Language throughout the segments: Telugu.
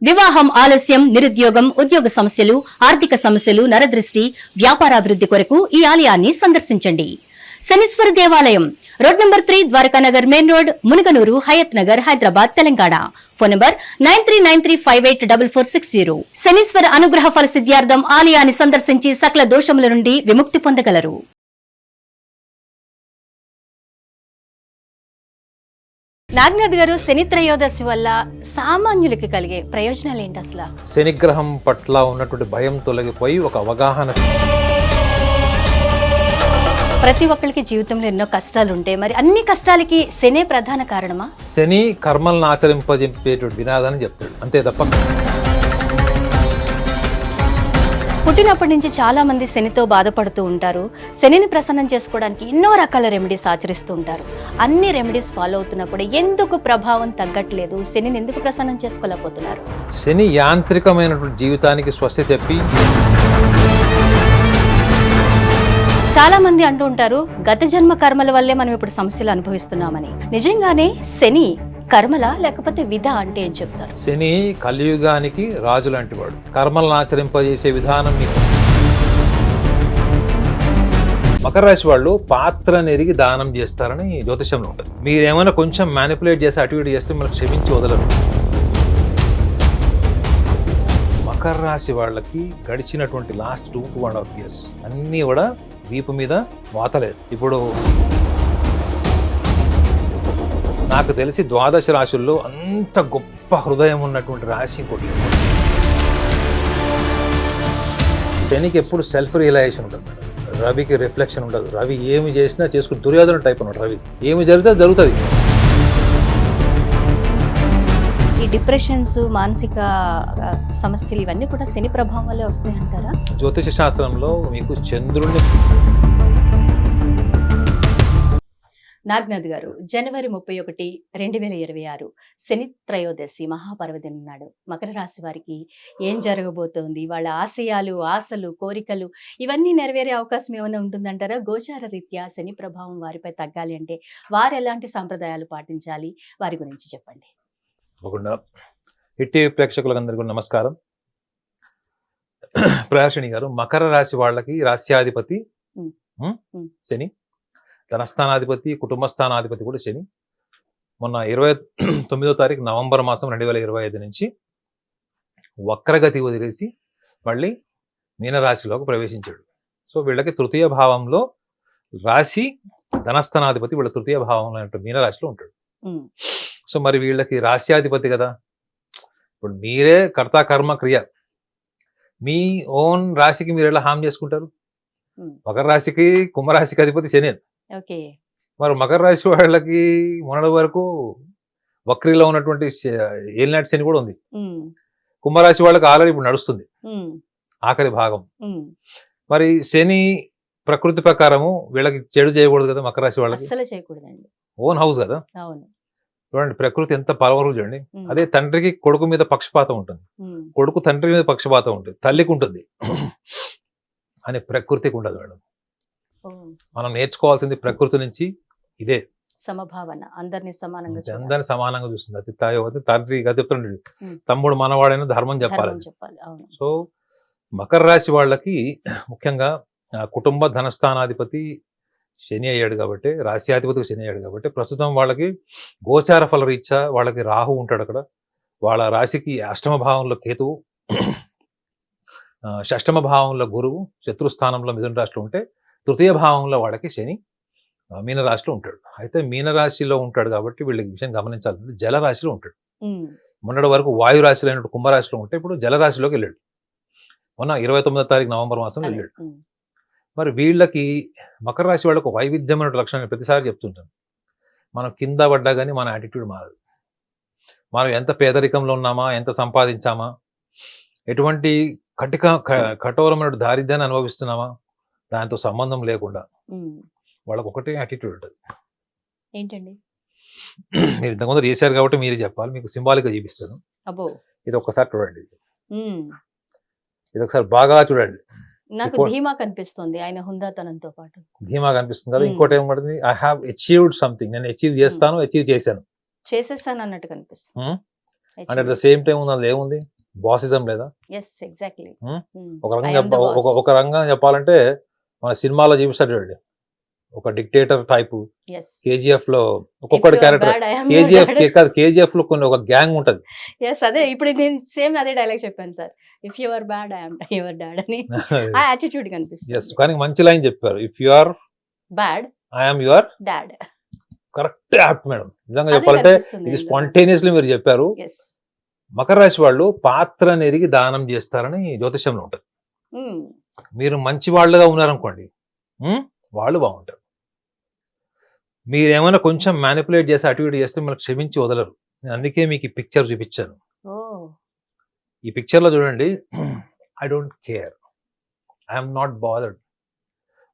వివాహం ఆలస్యం, నిరుద్యోగం, ఉద్యోగ సమస్యలు, ఆర్థిక సమస్యలు, నరదృష్టి, వ్యాపారాభివృద్ధి కొరకు ఈ ఆలయాన్ని సందర్శించండి. శనీశ్వర దేవాలయం road number 3, Dwarakanagar main road, Munuganur, Hayath Nagar, Hyderabad, Telangana. Phone number 9393584460. Shanishwara అనుగ్రహ ఫల సిద్ధ్యార్థం ఆలయాన్ని సందర్శించి సకల దోషముల నుండి విముక్తి పొందగలరు. నాగనాథ్ గారు, శని త్రయోదశి వల్ల సామాన్యులకి కలిగే ప్రయోజనాలు ఏంటి అసలు? శనిగ్రహం పట్ల ఉన్నటువంటి భయం తొలగిపోయి ఒక అవగాహన. ప్రతి ఒక్కరికి జీవితంలో ఎన్నో కష్టాలు ఉంటాయి, మరి అన్ని కష్టాలకి శనే ప్రధాన కారణమా? శని కర్మలను ఆచరింపజెప్పేటువంటి వినాదాన్ని చెప్తాడు, అంతే తప్ప. పుట్టినప్పటి నుంచి చాలా మంది శనితో బాధపడుతూ ఉంటారు. శనిని ప్రసన్నం చేసుకోవడానికి ఎన్నో రకాల రెమెడీస్ ఆచరిస్తూ ఉంటారు. అన్ని రెమెడీస్ ఫాలో అవుతున్నా కూడా ఎందుకు ప్రభావం తగ్గట్లేదు? శనిని ఎందుకు ప్రసన్నం చేసుకోలేకపోతున్నారు? శని యాంత్రికమైనటువంటి జీవితానికి స్వస్తి చెప్పి చాలా మంది అంటూ ఉంటారు, గత జన్మ కర్మల వల్లే మనం ఇప్పుడు సమస్యలు అనుభవిస్తున్నామని. నిజంగానే శని కర్మల లేకపోతే విధ అంటే ఏం చెప్తారు? శని కలియుగానికి రాజు లాంటి వాడు. కర్మలను ఆచరింపజేసే విధానం మీకు. మకర రాశి వాళ్ళు పాత్ర నెరిగి దానం చేస్తారని జ్యోతిషంలో ఉంటుంది. మీరేమైనా కొంచెం మ్యానిపులేట్ చేసి అటు ఇటు చేస్తే మనకు క్షమించి వదలరు. మకర రాశి వాళ్ళకి గడిచినటువంటి లాస్ట్ 2.5 years అన్నీ కూడా వీపు మీద వాతలేదు. ఇప్పుడు నాకు తెలిసి 12 రాశుల్లో అంత గొప్ప హృదయం ఉన్నటువంటి రాశి ఇంకోటి లేదు. శనికి ఎప్పుడు సెల్ఫ్ రియలైజేషన్ ఉంటుంది మేడం. రవికి రిఫ్లెక్షన్ ఉండదు. రవి ఏమి చేసినా చేసుకుని దుర్యోధన టైప్ అన్నాడు. రవి ఏమి జరిగితే జరుగుతుంది. ఈ డిప్రెషన్స్, మానసిక సమస్యలు ఇవన్నీ కూడా శని ప్రభావం వల్లే వస్తాయి అంటారా? జ్యోతిష శాస్త్రంలో మీకు చంద్రుడిని. నాగనాథ్ గారు, జనవరి 31, 2026 శని త్రయోదశి మహాపర్వదినం నాడు మకర రాశి వారికి ఏం జరగబోతోంది? వాళ్ళ ఆశయాలు, ఆశలు, కోరికలు ఇవన్నీ నెరవేరే అవకాశం ఏమైనా ఉంటుందంటారా? గోచార రీత్యా శని ప్రభావం వారిపై తగ్గాలి అంటే వారు ఎలాంటి సాంప్రదాయాలు పాటించాలి? వారి గురించి చెప్పండి. హిట్ టీవీ ప్రేక్షకులందరికీ నమస్కారం. ప్రయాషిణి గారు, మకర రాశి వాళ్ళకి రాశ్యాధిపతి శని, ధనస్థానాధిపతి, కుటుంబ స్థానాధిపతి కూడా శని. మొన్న 29వ తారీఖు నవంబర్ మాసం 2025 నుంచి వక్రగతి వదిలేసి మళ్ళీ మీనరాశిలోకి ప్రవేశించాడు. సో వీళ్ళకి తృతీయ భావంలో రాశి, ధనస్థానాధిపతి వీళ్ళ తృతీయ భావంలో మీనరాశిలో ఉంటాడు. సో మరి వీళ్ళకి రాశ్యాధిపతి కదా, ఇప్పుడు మీరే కర్త కర్మ క్రియ. మీ ఓన్ రాశికి మీరు ఎలా హామ్ చేసుకుంటారు? మకర రాశికి, కుంభరాశికి అధిపతి శని. మరి మకర రాశి వాళ్ళకి మొన్నటి వరకు వక్రీలో ఉన్నటువంటి ఏలినాటి శని కూడా ఉంది. కుంభరాశి వాళ్ళకి ఆల్రెడీ ఇప్పుడు నడుస్తుంది ఆఖరి భాగం. మరి శని ప్రకృతి ప్రకారము వీళ్ళకి చెడు చేయకూడదు కదా. మకర రాశి వాళ్ళకి ఓన్ హౌస్ కదా. చూడండి ప్రకృతి ఎంత పవర్ఫుల్ చూడండి. అదే తండ్రికి కొడుకు మీద పక్షపాతం ఉంటుంది, కొడుకు తండ్రి మీద పక్షపాతం ఉంటుంది, తల్లికి ఉంటుంది అని ప్రకృతికి ఉండదు మేడం. మనం నేర్చుకోవాల్సింది ప్రకృతి నుంచి ఇదే సమభావన, అందరినీ సమానంగా చూస్తుంది. అది తండ్రి చెప్తుండే తమ్ముడు మనవాడైనా ధర్మం చెప్పాలి. సో మకర రాశి వాళ్ళకి ముఖ్యంగా కుటుంబ ధనస్థానాధిపతి శని అయ్యాడు కాబట్టి, రాశ్యాధిపతికి శని అయ్యాడు కాబట్టి ప్రస్తుతం వాళ్ళకి గోచార ఫల రీత్యా వాళ్ళకి రాహు ఉంటాడు అక్కడ. వాళ్ళ రాశికి అష్టమ భావంలో కేతువు, షష్టమ భావంలో గురువు, శత్రుస్థానంలో మిథున రాశిలో ఉంటే తృతీయ భావంలో వాళ్ళకి శని మీనరాశిలో ఉంటాడు. అయితే మీనరాశిలో ఉంటాడు కాబట్టి వీళ్ళకి విషయం గమనించాలంటే జలరాశిలో ఉంటాడు. మొన్నటి వరకు వాయు రాశిలో అయినట్టు కుంభరాశిలో ఉంటే ఇప్పుడు జలరాశిలోకి వెళ్ళాడు. మొన్న 29వ తారీఖు నవంబర్ మాసం వెళ్ళాడు. మరి వీళ్ళకి మకర రాశి వాళ్ళకు వైవిధ్యమైన లక్షణాన్ని ప్రతిసారి చెప్తుంటాను. మనం కింద పడ్డా కానీ మన యాటిట్యూడ్ మారదు. మనం ఎంత పేదరికంలో ఉన్నామా, ఎంత సంపాదించామా, ఎటువంటి కఠోరమైన దారిద్ర్యాన్ని అనుభవిస్తున్నామా, దాంతో సంబంధం లేకుండా వాళ్ళకు ఒకటే యాటిట్యూడ్ ఉంటుంది. ఏంటండి? మీరు ఇంతకుముందు చేశారు కాబట్టి మీరు చెప్పాలి, మీకు సింబాలిక్ గా చూపిస్తాను. ఇది ఒక్కసారి చూడండి, ఇది ఒకసారి బాగా చూడండి. నాకు ధీమా కనిపిస్తుంది ఆయన హుందాతనంతో పాటు. ధీమా కనిపిస్తుంది కదా. ఇంకోటి ఏమంటుంది, ఐ హావ్ అచీవ్డ్ సంథింగ్, నేను అచీవ్ చేస్తాను, అచీవ్ చేశాను, చేసేసాను అన్నట్టు కనిపిస్తుంది. And at the same time ఉంది, అందులో ఏముంది, బాసిజం లేదా? Yes exactly. ఒక రకంగా ఒక రకంగా చెప్పాలంటే మన సినిమాలో చూపిస్తాడు చూడండి, ఒక డిక్టేటర్ టైపు. కేజీఎఫ్ లో ఒక్కొక్కటి క్యారెక్టర్, కేజీఎఫ్ లో కొన్ని ఒక గ్యాంగ్ ఉంటది. అదే ఇప్పుడు నేను సేమ్ అదే డైలాగ్ చెప్పాను sir, if you are bad I am your dad అని. ఆ యాటిట్యూడ్ కనిపిస్తుంది. కానీ మంచి లైన్ చెప్పారు, if you are bad I am your dad. Correct apt madam. నిజంగా చెప్పాలంటే ఇది స్పాంటేనియస్లీ మీరు చెప్పారు. మకర రాశి వాళ్ళు పాత్రను ఎరిగి దానం చేస్తారని జ్యోతిషంలో ఉంటుంది. మీరు మంచి వాళ్ళుగా ఉన్నారనుకోండి, వాళ్ళు బాగుంటారు. మీరేమైనా కొంచెం మ్యానిపులేట్ చేసి అటు ఇటు చేస్తే మనకు క్షమించి వదలరు. నేను అందుకే మీకు ఈ పిక్చర్ చూపించాను. ఈ పిక్చర్ లో చూడండి, I don't care, I'm not bothered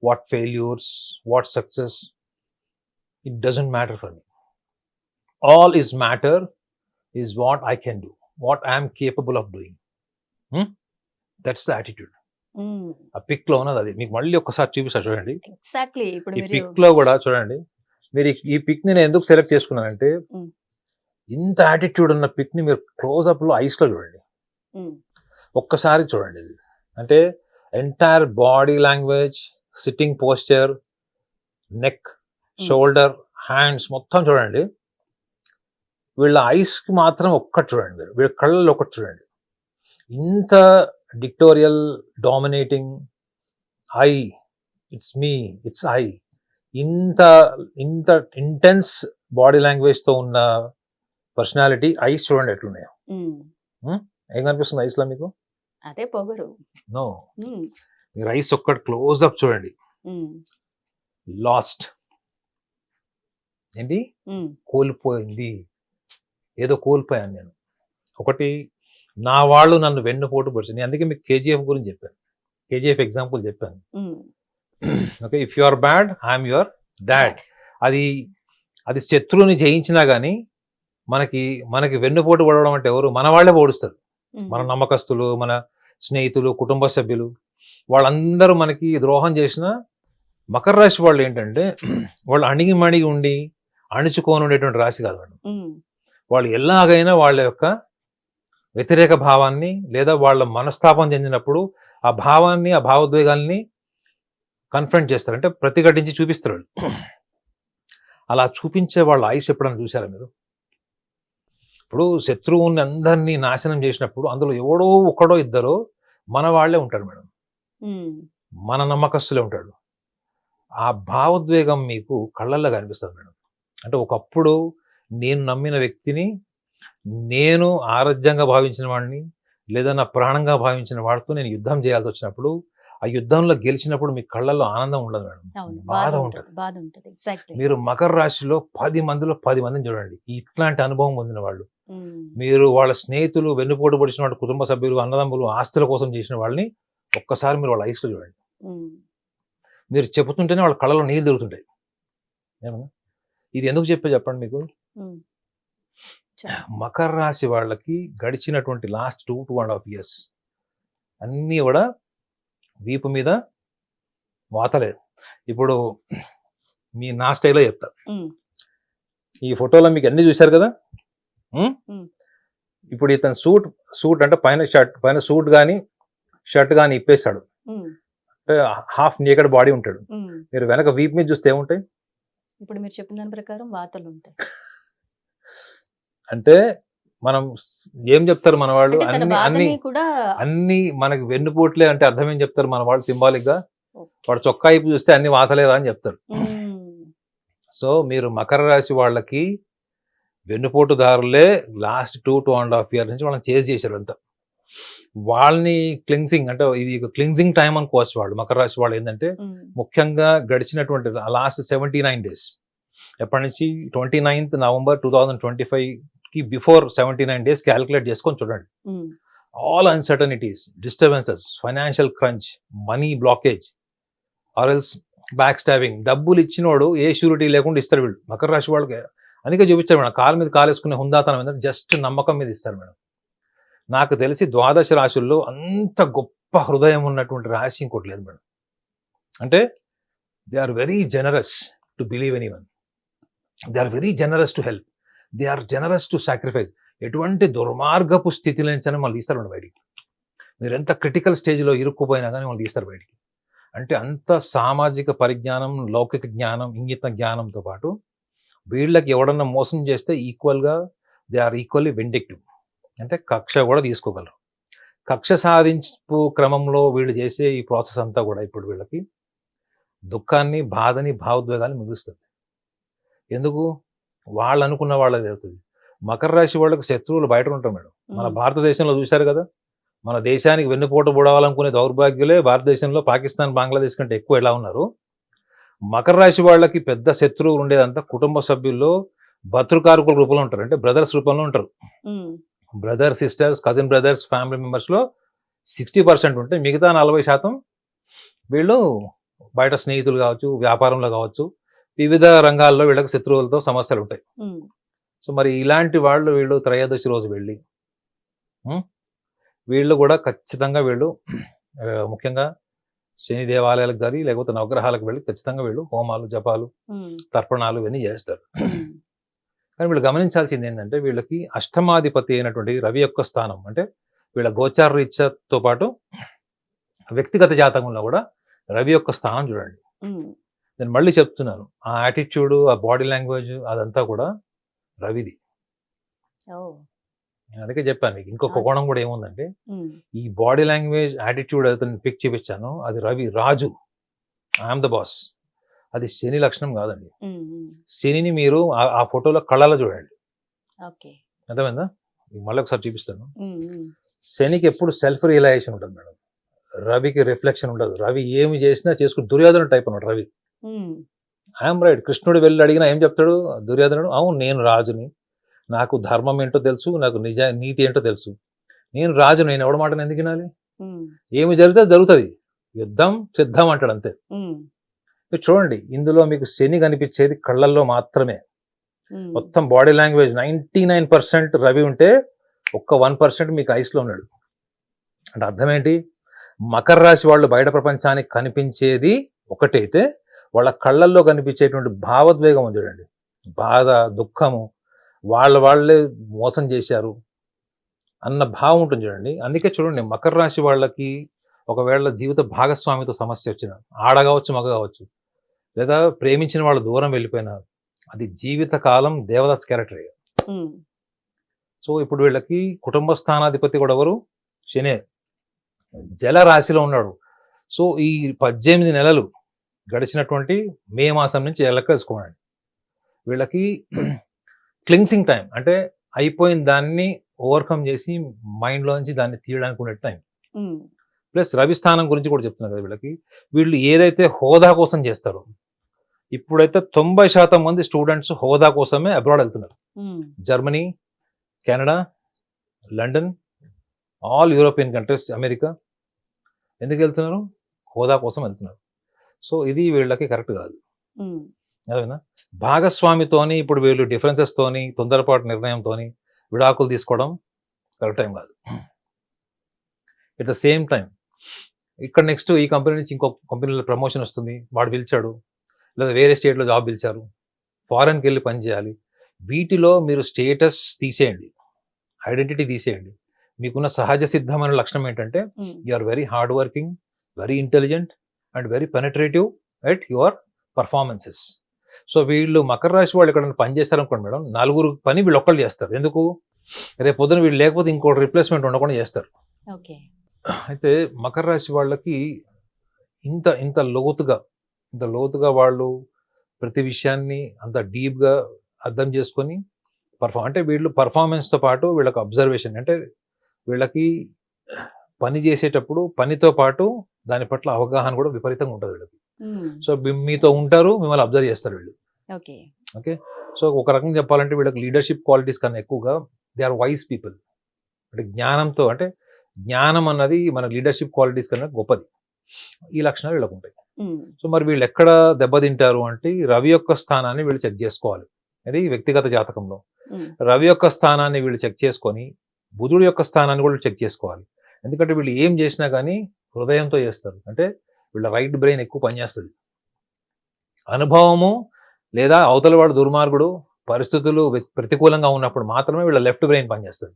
what failures, what success, it doesn't matter for me. All is matter is what I can do, what I am capable of doing. That's the attitude. ఆ పిక్ లో ఉన్నది అది. మీకు మళ్ళీ ఒక్కసారి చూపిస్తా చూడండి. ఎగ్జాక్ట్లీ. ఇప్పుడు ఈ పిక్ లో కూడా చూడండి, మీరు ఈ పిక్ ని నేను ఎందుకు సెలెక్ట్ చేసుకున్నానంటే, ఇంత యాటిట్యూడ్ ఉన్న పిక్ ని మీరు క్లోజ్అప్ లో ఐస్ లో చూడండి, ఒక్కసారి చూడండి. ఇది అంటే entire body language, sitting posture, neck, shoulder, hands మొత్తం చూడండి. వీళ్ళ ఐస్ కి మాత్రం ఒక్కటి చూడండి, మీరు వీళ్ళ కళ్ళల్లో ఒకటి చూడండి. ఇంత dictatorial, dominating, I, it's me, it's I, ఇంత ఇంటెన్స్ బాడీ లాంగ్వేజ్ తో ఉన్న పర్సనాలిటీ, ఐస్ చూడండి ఎట్లున్నాయో. ఏం కనిపిస్తుంది ఐస్ లో మీకు? అదే పొగరు. నో, మీరు ఐస్ ఒక్కటి క్లోజ్ అప్ చూడండి. లాస్ట్ ఏంటి? కోల్పోయింది, ఏదో కోల్పోయాను నేను. ఒకటి, నా వాళ్ళు నన్ను వెన్నుపోటు పొడిచి. నేను అందుకే మీకు కేజీఎఫ్ గురించి చెప్పాను, కేజీఎఫ్ ఎగ్జాంపుల్ చెప్పాను. Okay, if you are bad I'm your dad. అది శత్రువుని జయించినా గానీ మనకి వెన్నుపోటు పడడం అంటే ఎవరు? మన వాళ్ళే పోడుస్తారు. మన నమ్మకస్తులు, మన స్నేహితులు, కుటుంబ సభ్యులు, వాళ్ళందరూ మనకి ద్రోహం చేసిన మకర రాశి వాళ్ళు ఏంటంటే, వాళ్ళు అణిగి మణిగి ఉండి అణుచుకొని ఉండేటువంటి రాశి కాదు వాళ్ళు. వాళ్ళు ఎలాగైనా వాళ్ళ యొక్క వ్యతిరేక భావాన్ని లేదా వాళ్ళ మనస్తాపం చెందినప్పుడు ఆ భావాన్ని, ఆ భావోద్వేగాల్ని కన్ఫ్రంట్ చేస్తారు, అంటే ప్రతిఘటించి చూపిస్తారు వాళ్ళు. అలా చూపించే వాళ్ళ ఐస్ ఎప్పుడైనా చూసారా మీరు? ఇప్పుడు శత్రువుని అందరినీ నాశనం చేసినప్పుడు అందులో ఎవడో ఒకడో ఇద్దరో మన వాళ్ళే ఉంటాడు మేడం, మన నమ్మకస్తులే ఉంటాడు. ఆ భావోద్వేగం మీకు కళ్ళల్లో కనిపిస్తుంది మేడం. అంటే ఒకప్పుడు నేను నమ్మిన వ్యక్తిని, నేను ఆరాధ్యంగా భావించిన వాడిని, లేదా నా ప్రాణంగా భావించిన వాడితో నేను యుద్ధం చేయాల్సి వచ్చినప్పుడు, ఆ యుద్ధంలో గెలిచినప్పుడు మీ కళ్ళల్లో ఆనందం ఉండదు మేడం, బాధ ఉంటుంది. మీరు మకర రాశిలో 10 మందిలో 10 మందిని చూడండి ఇట్లాంటి అనుభవం పొందిన వాళ్ళు. మీరు వాళ్ళ స్నేహితులు, వెన్నుపోటు పొడిచిన వాళ్ళు, కుటుంబ సభ్యులు, అన్నదమ్ములు, ఆస్తుల కోసం చేసిన వాళ్ళని ఒక్కసారి మీరు వాళ్ళ ఐస్లో చూడండి. మీరు చెబుతుంటేనే వాళ్ళ కళ్ళలో నీళ్ళు తిరుగుతుంటాయి. ఏమన్నా ఇది ఎందుకు చెప్పండి మీకు? మకర రాశి వాళ్ళకి గడిచినటువంటి లాస్ట్ 2.5 years అన్నీ కూడా వీపు మీద వాతలేదు. ఇప్పుడు నా స్టైల్లో చెప్తా. ఈ ఫోటోలో మీకు అన్ని చూశారు కదా. ఇప్పుడు ఇతను సూట్ అంటే పైన సూట్ కానీ షర్ట్ కానీ ఇప్పేస్తాడు, అంటే హాఫ్ నేకెడ్ బాడీ ఉంటాడు. మీరు వెనక వీపు మీద చూస్తే ఏముంటాయి? ఇప్పుడు మీరు చెప్పిన దాని ప్రకారం వాతలు ఉంటాయి. అంటే మనం ఏం చెప్తారు మన వాళ్ళు, అన్ని మనకి వెన్నుపోట్లే అంటే అర్థం ఏం చెప్తారు మన వాళ్ళు సింబాలిక్ గా? వాడు చొక్కా ఇప్పు చూస్తే అన్ని వాతలేరా అని చెప్తారు. సో మీరు మకర రాశి వాళ్ళకి వెన్నుపోటుదారులే లాస్ట్ 2.5 years నుంచి వాళ్ళని చేజ్ చేశారు అంతా. వాళ్ళని క్లిన్సింగ్ అంటే ఇది క్లిన్సింగ్ టైం అనుకోవచ్చు. వాళ్ళు మకర రాశి వాళ్ళు ఏంటంటే ముఖ్యంగా గడిచినటువంటి లాస్ట్ 79 days, ఎప్పటి నుంచి 29th November 2025 కి బిఫోర్ 79 days క్యాలిక్యులేట్ చేసుకొని చూడండి. All uncertainties, disturbances, financial crunch, money blockage, or else back stabbing. డబ్బులు ఇచ్చినోడు ఏ షూరిటీ లేకుండా ఇస్తారు వీళ్ళు మకర రాశి వాళ్ళకి. అందుకే చూపించారు మేడం, కాలు మీద కాలేసుకునే హుందాతనం ఏంటంటే జస్ట్ నమ్మకం మీద ఇస్తారు మేడం. నాకు తెలిసి 12 రాశుల్లో అంత గొప్ప హృదయం ఉన్నటువంటి రాశి ఇంకోటి లేదు మేడం. అంటే they are very generous to believe anyone, they are very generous to help, they are generous to sacrifice. ఎటువంటి దుర్మార్గపు స్థితిలో నుంచైనా మళ్ళీ తీస్తారు బయటికి. మీరు ఎంత క్రిటికల్ స్టేజ్లో ఇరుక్కుపోయినా కానీ వాళ్ళు తీస్తారు బయటికి. అంటే అంత సామాజిక పరిజ్ఞానం, లౌకిక జ్ఞానం, ఇంగిత జ్ఞానంతో పాటు వీళ్ళకి ఎవడన్నా మోసం చేస్తే ఈక్వల్గా దే ఆర్ ఈక్వల్లీ వెండిక్టివ్. అంటే కక్ష కూడా తీసుకోగలరు. కక్ష సాధింపు క్రమంలో వీళ్ళు చేసే ఈ ప్రాసెస్ అంతా కూడా ఇప్పుడు వీళ్ళకి దుఃఖాన్ని, బాధని, భావోద్వేగాన్ని మిగులుస్తుంది. ఎందుకు? వాళ్ళు అనుకున్న వాళ్ళది అవుతుంది. మకర రాశి వాళ్ళకి శత్రువులు బయట ఉంటారు మేడం. మన భారతదేశంలో చూశారు కదా, మన దేశానికి వెన్నుపోటు పొడవాలనుకునే దౌర్భాగ్యులే భారతదేశంలో పాకిస్తాన్, బంగ్లాదేశ్ కంటే ఎక్కువ ఎలా ఉన్నారు. మకర రాశి వాళ్ళకి పెద్ద శత్రువులు ఉండేదంతా కుటుంబ సభ్యుల్లో భతృకారకుల రూపంలో ఉంటారు. అంటే బ్రదర్స్ రూపంలో ఉంటారు. Brother, sisters, cousin brothers, family మెంబర్స్లో 60% ఉంటే మిగతా 40% వీళ్ళు బయట స్నేహితులు కావచ్చు, వ్యాపారంలో కావచ్చు, వివిధ రంగాల్లో వీళ్ళకి శత్రువులతో సమస్యలు ఉంటాయి. సో మరి ఇలాంటి వాళ్ళు వీళ్ళు త్రయోదశి రోజు వెళ్ళి వీళ్ళు కూడా ఖచ్చితంగా వీళ్ళు ముఖ్యంగా శని దేవాలయాలకు కానీ లేకపోతే నవగ్రహాలకు వెళ్ళి ఖచ్చితంగా వీళ్ళు హోమాలు, జపాలు, తర్పణాలు ఇవన్నీ చేస్తారు. కానీ వీళ్ళు గమనించాల్సింది ఏంటంటే వీళ్ళకి అష్టమాధిపతి అయినటువంటి రవి యొక్క స్థానం, అంటే వీళ్ళ గోచార రీత్యాతో పాటు వ్యక్తిగత జాతకంలో కూడా రవి యొక్క స్థానం చూడండి. నేను మళ్ళీ చెప్తున్నాను, ఆ యాటిట్యూడ్, ఆ బాడీ లాంగ్వేజ్ అదంతా కూడా రవిది. అందుకే చెప్పాను మీకు ఇంకొక కోణం కూడా ఏముందంటే ఈ బాడీ లాంగ్వేజ్, యాటిట్యూడ్ అయితే పిక్ చూపించాను, అది రవి రాజు, ఐఎమ్ ద బాస్. అది శని లక్షణం కాదండి. శనిని మీరు ఆ ఫోటోలో కళ్ళలో చూడండి, అర్థమైందా? మళ్ళీ ఒకసారి చూపిస్తాను. శనికి ఎప్పుడు సెల్ఫ్ రియలైజేషన్ ఉంటుంది మేడం, రవికి రిఫ్లెక్షన్ ఉండదు. రవి ఏమి చేసినా చేసుకుని దుర్యోధన టైప్ అన్నాడు రవి. I'm right. కృష్ణుడు వెళ్ళి అడిగినా ఏం చెప్తాడు దుర్యోధనుడు? అవును, నేను రాజుని, నాకు ధర్మం ఏంటో తెలుసు, నాకు నీతి ఏంటో తెలుసు, నేను రాజు, నేను ఎవడ మాటను ఎందుకు వినాలి? ఏమి జరిగితే జరుగుతుంది, యుద్ధం సిద్ధం అంటాడు అంతే. మీరు చూడండి, ఇందులో మీకు శని కనిపించేది కళ్ళల్లో మాత్రమే. మొత్తం బాడీ లాంగ్వేజ్ 99% రవి ఉంటే ఒక్క 1% మీకు ఐస్లో ఉన్నాడు. అంటే అర్థం ఏంటి? మకర రాశి వాళ్ళు బయట ప్రపంచానికి కనిపించేది ఒకటైతే వాళ్ళ కళ్ళల్లో కనిపించేటువంటి భావోద్వేగం చూడండి, బాధ, దుఃఖము, వాళ్ళే మోసం చేశారు అన్న భావం ఉంటుంది చూడండి. అందుకే చూడండి, మకర రాశి వాళ్ళకి ఒకవేళ జీవిత భాగస్వామితో సమస్య వచ్చిన, ఆడ కావచ్చు, మగ కావచ్చు, లేదా ప్రేమించిన వాళ్ళు దూరం వెళ్ళిపోయినారు, అది జీవితకాలం దేవదాస్ క్యారెక్టర్. సో ఇప్పుడు వీళ్ళకి కుటుంబ స్థానాధిపతి కూడా ఎవరు? శనే, జల రాశిలో ఉన్నాడు. సో ఈ 18 నెలలు గడిచినటువంటి మే మాసం నుంచి లెక్క వేసుకోండి, వీళ్ళకి క్లిన్సింగ్ టైం, అంటే అయిపోయిన దాన్ని ఓవర్కమ్ చేసి మైండ్లో నుంచి దాన్ని తీయడానికి ఉండే టైం. ప్లస్ రవి స్థానం గురించి కూడా చెప్తున్నారు కదా, వీళ్ళు ఏదైతే హోదా కోసం చేస్తారో, ఇప్పుడైతే 90% మంది స్టూడెంట్స్ హోదా కోసమే అబ్రాడ్ వెళ్తున్నారు. Germany, Canada, London, all European countries, America. ఎందుకు వెళ్తున్నారు? హోదా కోసం వెళ్తున్నారు. సో ఇది వీళ్ళకి కరెక్ట్ కాదు. అదేనా? భాగస్వామితోని ఇప్పుడు వీళ్ళు డిఫరెన్సెస్తోని, తొందరపాటు నిర్ణయంతోని విడాకులు తీసుకోవడం కరెక్ట్ టైం కాదు. ఎట్ ద సేమ్ టైం ఇక్కడ నెక్స్ట్ ఈ కంపెనీ నుంచి ఇంకో కంపెనీలో ప్రమోషన్ వస్తుంది, వాడు పిలిచాడు, లేదా వేరే స్టేట్లో జాబ్ పిలిచారు, ఫారెన్కి వెళ్ళి పని చేయాలి. వీటిలో మీరు స్టేటస్ తీసేయండి, ఐడెంటిటీ తీసేయండి. మీకున్న సహజ సిద్ధమైన లక్షణం ఏంటంటే you are very hard working, very intelligent and very penetrative at your performances. So వీళ్ళు మకర రాశి వాళ్ళు ఇక్కడ పని చేస్తారనుకోండి మేడం, 4 పని వీళ్ళు ఒక్కళ్ళు చేస్తారు. ఎందుకు? రేపు పొద్దున వీళ్ళు లేకపోతే ఇంకోటి రిప్లేస్మెంట్ ఉండకుండా చేస్తారు. అయితే మకర రాశి వాళ్ళకి ఇంత లోతుగా వాళ్ళు ప్రతి విషయాన్ని అంత డీప్గా అర్థం చేసుకొని అంటే వీళ్ళు పర్ఫార్మెన్స్తో పాటు వీళ్ళకి అబ్జర్వేషన్, అంటే వీళ్ళకి పని చేసేటప్పుడు పనితో పాటు దాని పట్ల అవగాహన కూడా విపరీతంగా ఉంటుంది వీళ్ళకి. సో మీతో ఉంటారు, మిమ్మల్ని అబ్జర్వ్ చేస్తారు వీళ్ళు. ఓకే, సో ఒక రకంగా చెప్పాలంటే వీళ్ళకి లీడర్షిప్ క్వాలిటీస్ కన్నా ఎక్కువగా దే ఆర్ వైస్ పీపుల్. అంటే జ్ఞానంతో, అంటే జ్ఞానం అన్నది మన లీడర్షిప్ క్వాలిటీస్ కన్నా గొప్పది. ఈ లక్షణాలు వీళ్ళకు ఉంటాయి. సో మరి వీళ్ళు ఎక్కడ దెబ్బతింటారు అంటే రవి యొక్క స్థానాన్ని వీళ్ళు చెక్ చేసుకోవాలి. అది వ్యక్తిగత జాతకంలో రవి యొక్క స్థానాన్ని వీళ్ళు చెక్ చేసుకొని బుధుడు యొక్క స్థానాన్ని కూడా చెక్ చేసుకోవాలి. ఎందుకంటే వీళ్ళు ఏం చేసినా కానీ హృదయంతో చేస్తారు. అంటే వీళ్ళ రైట్ బ్రెయిన్ ఎక్కువ పనిచేస్తుంది. అనుభవము లేదా అవతల వాడు దుర్మార్గుడు పరిస్థితులు ప్రతికూలంగా ఉన్నప్పుడు మాత్రమే వీళ్ళ లెఫ్ట్ బ్రెయిన్ పనిచేస్తుంది.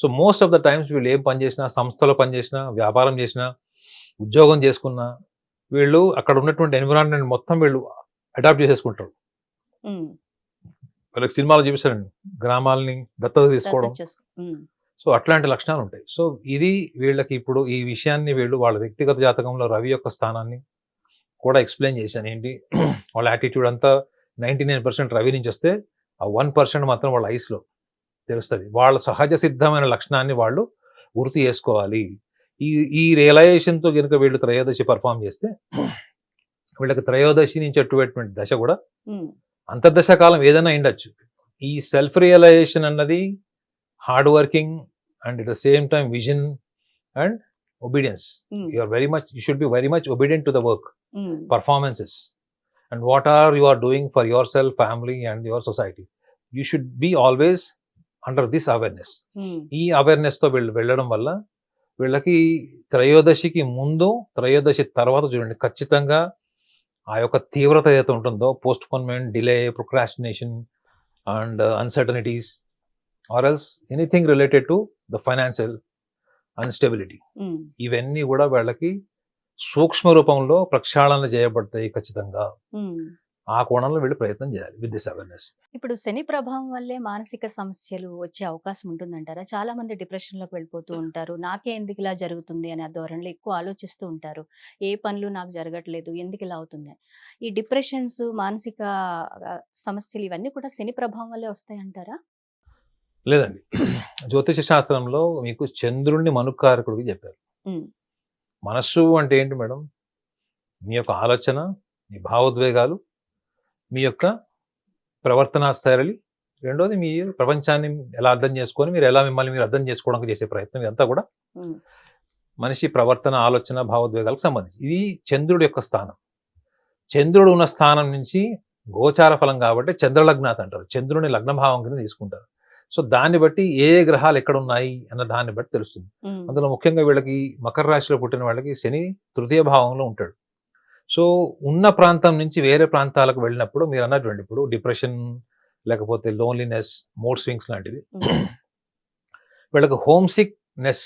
So most of the times వీళ్ళు ఏం పని చేసినా, సంస్థలో పని చేసినా, వ్యాపారం చేసినా, ఉద్యోగం చేసుకున్నా, వీళ్ళు అక్కడ ఉన్నటువంటి ఎన్విరాన్మెంట్ మొత్తం వీళ్ళు అడాప్ట్ చేసేసుకుంటారు. వీళ్ళకి సినిమాలు చూపిస్తారండి, గ్రామాలని దత్తత తీసుకోవడం. సో అట్లాంటి లక్షణాలు ఉంటాయి. సో ఇది వీళ్ళకి ఇప్పుడు ఈ విషయాన్ని వీళ్ళు వాళ్ళ వ్యక్తిగత జాతకంలో రవి యొక్క స్థానాన్ని కూడా ఎక్స్ప్లెయిన్ చేశాను. ఏంటి వాళ్ళ యాటిట్యూడ్ అంతా 99% రవి నుంచి వస్తే ఆ 1% మాత్రం వాళ్ళ ఐస్లో తెలుస్తుంది. వాళ్ళ సహజ సిద్ధమైన లక్షణాన్ని వాళ్ళు గుర్తు చేసుకోవాలి. ఈ రియలైజేషన్తో కనుక వీళ్ళు త్రయోదశి పర్ఫామ్ చేస్తే వీళ్ళకి త్రయోదశి నుంచి అటువంటి దశ కూడా అంతర్దశ కాలం ఏదైనా ఉండొచ్చు. ఈ సెల్ఫ్ రియలైజేషన్ అన్నది hard working and at the same time vision and obedience. You should be very much obedient to the work, performances, and what you are doing for yourself, family and your society. You should be always under this awareness. ఈ అవేర్నెస్ తో వెళ్ళడం వల్ల వీళ్ళకి త్రయోదశికి ముందు, త్రయోదశి తర్వాత చూడండి ఖచ్చితంగా ఆ యొక్క తీవ్రత ఏదైతే ఉంటుందో, postponement, delay, procrastination and uncertainties or else anything related to the financial instability, ఇవన్నీ కూడా వాళ్ళకి సూక్ష్మ రూపంలో ప్రక్షాళన చేయబడతాయి ఖచ్చితంగా. ఆ కోణంలో వీళ్ళు ప్రయత్నం చేయాలి విత్ దిస్ అవేర్నెస్. ఇప్పుడు శని ప్రభావం వల్లే మానసిక సమస్యలు వచ్చే అవకాశం ఉంటుందంటారా? చాలా మంది డిప్రెషన్ లోకి వెళ్ళిపోతూ ఉంటారు. నాకే ఎందుకు ఇలా జరుగుతుంది అనే ధోరణిలో ఎక్కువ ఆలోచిస్తూ ఉంటారు. ఏ పనులు నాకు జరగట్లేదు, ఎందుకు ఇలా అవుతుంది. ఈ డిప్రెషన్స్, మానసిక సమస్యలు ఇవన్నీ కూడా శని ప్రభావం వల్లే వస్తాయంటారా? లేదండి, జ్యోతిష శాస్త్రంలో మీకు చంద్రుడిని మనుకారకుడికి చెప్పారు. మనస్సు అంటే ఏంటి మేడం? మీ యొక్క ఆలోచన, మీ భావోద్వేగాలు, మీ యొక్క ప్రవర్తనా శైలి, రెండోది మీ ప్రపంచాన్ని ఎలా అర్థం చేసుకొని మీరు ఎలా మిమ్మల్ని మీరు అర్థం చేసుకోవడానికి చేసే ప్రయత్నం, ఇదంతా కూడా మనిషి ప్రవర్తన, ఆలోచన, భావోద్వేగాలకు సంబంధించి. ఇది చంద్రుడి యొక్క స్థానం. చంద్రుడు ఉన్న స్థానం నుంచి గోచార ఫలం కాబట్టి చంద్రలగ్నాథ్ అంటారు. చంద్రుని లగ్నభావం కింద తీసుకుంటారు. సో దాన్ని బట్టి ఏ గ్రహాలు ఎక్కడ ఉన్నాయి అన్న దాన్ని బట్టి తెలుస్తుంది. అందులో ముఖ్యంగా వీళ్ళకి మకర రాశిలో పుట్టిన వాళ్ళకి శని తృతీయ భావంలో ఉంటాడు. సో ఉన్న ప్రాంతం నుంచి వేరే ప్రాంతాలకు వెళ్ళినప్పుడు మీరు అన్నటువంటి ఇప్పుడు డిప్రెషన్, లేకపోతే లోన్లీనెస్, మూడ్ స్వింగ్స్ లాంటివి, వీళ్ళకి home sickness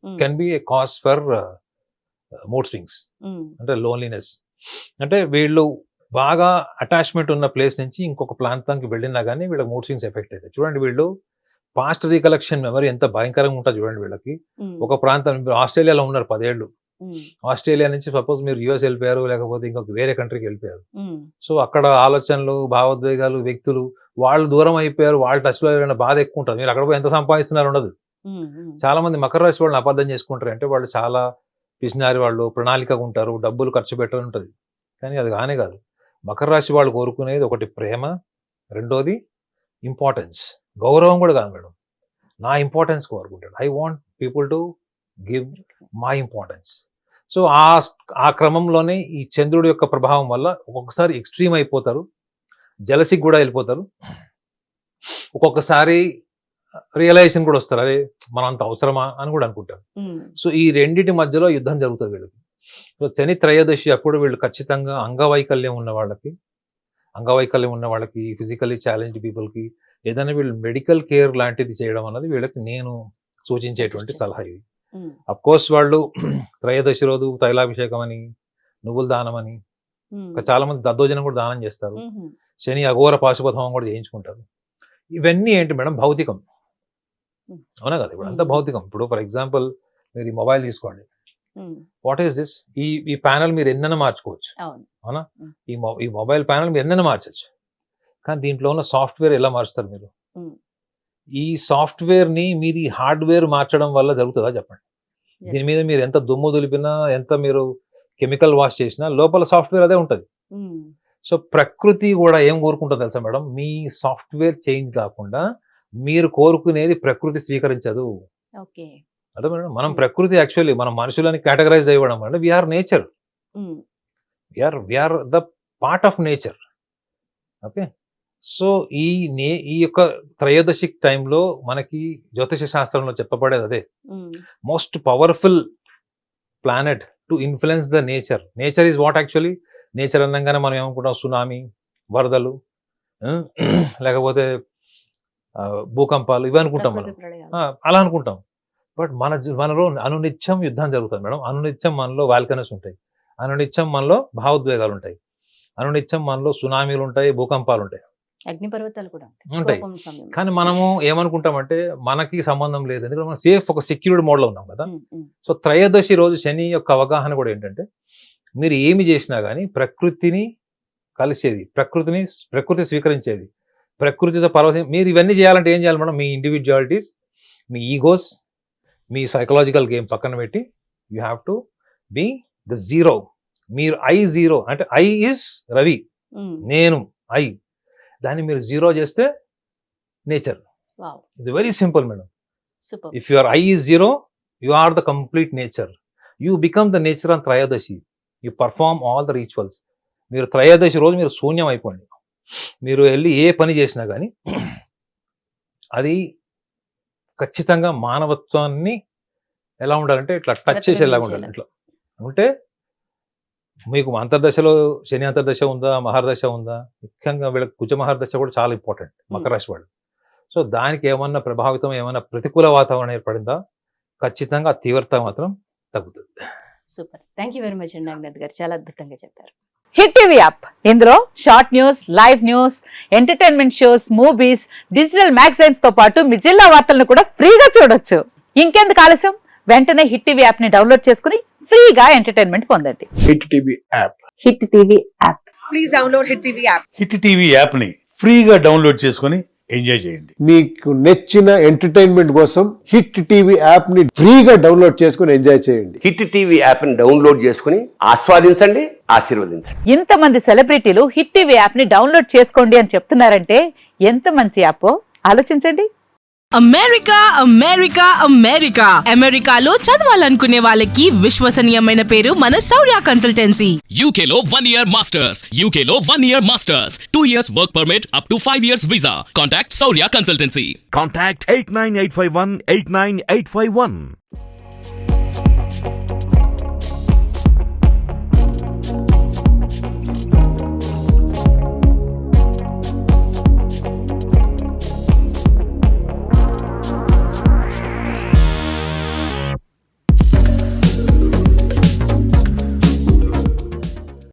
can be A cause for mood swings. అంటే లోన్లీనెస్ అంటే వీళ్ళు బాగా అటాచ్మెంట్ ఉన్న ప్లేస్ నుంచి ఇంకొక ప్రాంతానికి వెళ్ళినా కానీ వీళ్ళకి మూడ్ స్వింగ్స్ ఎఫెక్ట్ అవుతాయి. చూడండి, వీళ్ళు పాస్ట్ రీకలెక్షన్ మెమరీ ఎంత భయంకరంగా ఉంటుంది చూడండి. వీళ్ళకి ఒక ప్రాంతం, ఆస్ట్రేలియాలో ఉన్నారు 10 ఏళ్ళు, ఆస్ట్రేలియా నుంచి సపోజ్ మీరు యుఎస్ వెళ్ళిపోయారు, లేకపోతే ఇంకొక వేరే కంట్రీకి వెళ్ళిపోయారు. సో అక్కడ ఆలోచనలు, భావోద్వేగాలు, వ్యక్తులు వాళ్ళు దూరం అయిపోయారు, వాళ్ళ టచ్లో ఏమైనా బాధ ఎక్కువ ఉంటుంది. మీరు అక్కడ పోయి ఎంత సంపాదిస్తున్నారు ఉండదు. చాలా మంది మకర రాశి వాళ్ళని అబద్ధం చేసుకుంటారు. అంటే వాళ్ళు చాలా పిసినారి వాళ్ళు, ప్రణాళికగా ఉంటారు, డబ్బులు ఖర్చు పెట్టాలని ఉంటుంది. కానీ అది కానే కాదు. మకర రాశి వాళ్ళు కోరుకునేది ఒకటి ప్రేమ, రెండోది ఇంపార్టెన్స్, గౌరవం కూడా కాదు మేడం, నా ఇంపార్టెన్స్ కోరుకుంటాడు. I want people to give my importance. So ఆ క్రమంలోనే ఈ చంద్రుడి యొక్క ప్రభావం వల్ల ఒక్కొక్కసారి ఎక్స్ట్రీమ్ అయిపోతారు, జలసికి కూడా వెళ్ళిపోతారు, ఒక్కొక్కసారి రియలైజేషన్ కూడా వస్తారు, అరే మనం అంత అవసరమా అని కూడా అనుకుంటారు. సో ఈ రెండింటి మధ్యలో యుద్ధం జరుగుతుంది వీళ్ళకి. సో శని త్రయోదశి అప్పుడు వీళ్ళు ఖచ్చితంగా అంగవైకల్యం ఉన్న వాళ్ళకి, ఫిజికల్లీ ఛాలెంజ్డ్ పీపుల్కి ఏదైనా వీళ్ళు మెడికల్ కేర్ లాంటిది చేయడం అన్నది వీళ్ళకి నేను సూచించేటువంటి సలహా. ఇది అఫ్ కోర్స్ వాళ్ళు త్రయోదశి రోజు తైలాభిషేకం అని, నువ్వుల దానం అని, చాలా మంది దద్దోజనం కూడా దానం చేస్తారు. శని అఘోర పాశుపథం కూడా చేయించుకుంటారు. ఇవన్నీ ఏంటి మేడం? భౌతికం, అవునా కదా? ఇప్పుడు అంతా భౌతికం. ఇప్పుడు ఫర్ ఎగ్జాంపుల్ మీరు ఈ మొబైల్ తీసుకోండి, వాట్ ఈస్ దిస్? ఈ ప్యానల్ మీరు ఎన్నైనా మార్చుకోవచ్చు, అవునా? ఈ మొబైల్ ప్యానల్ మీరు ఎన్నైనా మార్చచ్చు. కానీ దీంట్లో ఉన్న సాఫ్ట్వేర్ ఎలా మార్చుతారు మీరు? ఈ సాఫ్ట్వేర్ ని మీరు ఈ హార్డ్వేర్ మార్చడం వల్ల జరుగుతుందా చెప్పండి? దీని మీద మీరు ఎంత దుమ్ము దులిపినా, ఎంత మీరు కెమికల్ వాష్ చేసినా లోపల సాఫ్ట్వేర్ అదే ఉంటుంది. సో ప్రకృతి కూడా ఏం కోరుకుంటుందో తెలుసా మేడం? మీ సాఫ్ట్వేర్ చేంజ్ కాకుండా మీరు కోరుకునేది ప్రకృతి స్వీకరించదు. అదే మేడం, మనం ప్రకృతి యాక్చువల్లీ మనం మనుషులని కేటగరైజ్ అయ్యడం అంటే we are nature, we are the part of nature. Okay, so ఈ యొక్క త్రయోదశి టైంలో మనకి జ్యోతిష శాస్త్రంలో చెప్పబడేది అదే. Most powerful planet to influence the nature. Nature is what actually? Nature అనగానే మనం ఏమనుకుంటాం? సునామీ, వరదలు, లేకపోతే భూకంపాలు ఇవి అనుకుంటాం మనం. ప్రకృతి ప్రళయాలు. అలా అనుకుంటాం. బట్ మనలో అనునిత్యం యుద్ధం జరుగుతుంది మేడం. అనునిత్యం మనలో వాల్కనస్ ఉంటాయి, అనునిత్యం మనలో భావోద్వేగాలు ఉంటాయి, అనునిత్యం మనలో సునామీలు ఉంటాయి, భూకంపాలు ఉంటాయి. అగ్నిపర్వతాలు కూడా ఉంటాయి. కోపం సమయంలో. కానీ మనము ఏమనుకుంటామంటే మనకి సంబంధం లేదు, ఎందుకంటే మనం సేఫ్ ఒక సెక్యూర్డ్ మోడ్లో ఉన్నాం కదా. సో త్రయోదశి రోజు శని యొక్క అవగాహన కూడా ఏంటంటే మీరు ఏమి చేసినా కానీ ప్రకృతిని కలిసేది, ప్రకృతి స్వీకరించేది, ప్రకృతితో పరవశం. మీరు ఇవన్నీ చేయాలంటే ఏం చేయాలి మేడం? మీ ఇండివిజువాలిటీస్, మీ ఈగోస్, మీ సైకలాజికల్ గేమ్ పక్కన పెట్టి you have to be the zero. మీరు జీరో అంటే ఇస్ రవి, నేను దాన్ని మీరు జీరో చేస్తే నేచర్. ఇది very simple madam. Super. If your is zero, you are the complete nature. You become the nature on త్రయోదశి. You perform all the rituals. మీరు త్రయోదశి రోజు మీరు శూన్యం అయిపోండి. మీరు వెళ్ళి ఏ పని చేసినా కానీ అది ఖచ్చితంగా మానవత్వాన్ని ఎలా ఉండాలంటే ఇట్లా టచ్ చేసేలాగా ఉండాలి. ఇట్లా ఉంటే మీకు అంతర్దశలో శని అంతర్దశ ఉందా, మహర్దశ ఉందా, ముఖ్యంగా వీళ్ళకి కుజ మహర్దశ కూడా చాలా ఇంపార్టెంట్ మకర రాశి వాళ్ళు. సో దానికి ఏమన్నా ప్రభావితం, ఏమన్నా ప్రతికూల వాతావరణం ఏర్పడిందా ఖచ్చితంగా తీవ్రత మాత్రం తగ్గుతుంది. Super. Thank you very much అండి నాగనాథ్ గారు, చాలా అద్భుతంగా చెప్పారు. హిట్ టీవీ యాప్, ఇందులో short news, live news, entertainment shows, movies, digital magazines తో పాటు మీ జిల్లా వార్తలను కూడా ఫ్రీగా చూడొచ్చు. ఇంకెందుకు ఆలస్యం, వెంటనే హిట్ టీవీ యాప్ ని డౌన్లోడ్ చేసుకుని ఫ్రీగా ఎంటర్టైన్మెంట్ పొందండి. Hit TV app. Hit TV app. Please download Hit TV app. Hit TV app ని ఫ్రీగా డౌన్లోడ్ చేసుకొని ఎంజాయ్ చేయండి. మీకు నచ్చిన ఎంటర్టైన్మెంట్ కోసం హిట్ టీవీ యాప్ ని ఫ్రీగా డౌన్లోడ్ చేసుకుని ఎంజాయ్ చేయండి. హిట్ టీవీ యాప్ ని డౌన్లోడ్ చేసుకుని ఆస్వాదించండి, ఆశీర్వదించండి. ఇంతమంది సెలబ్రిటీలు హిట్ టీవీ యాప్ ని డౌన్లోడ్ చేసుకోండి అని చెప్తున్నారంటే ఎంత మంచి యాప్ ఆలోచించండి. అమెరికా అమెరికా అమెరికా అమెరికాలో చదవాలనుకునే వాళ్ళకి విశ్వసనీయమైన పేరు మన శౌర్య కన్సల్టెన్సీ. UK లో 1 year masters. UK లో 1 year masters. 2 years work permit up to 5 years visa. Contact Saurya Consultancy. Contact 89851 89851.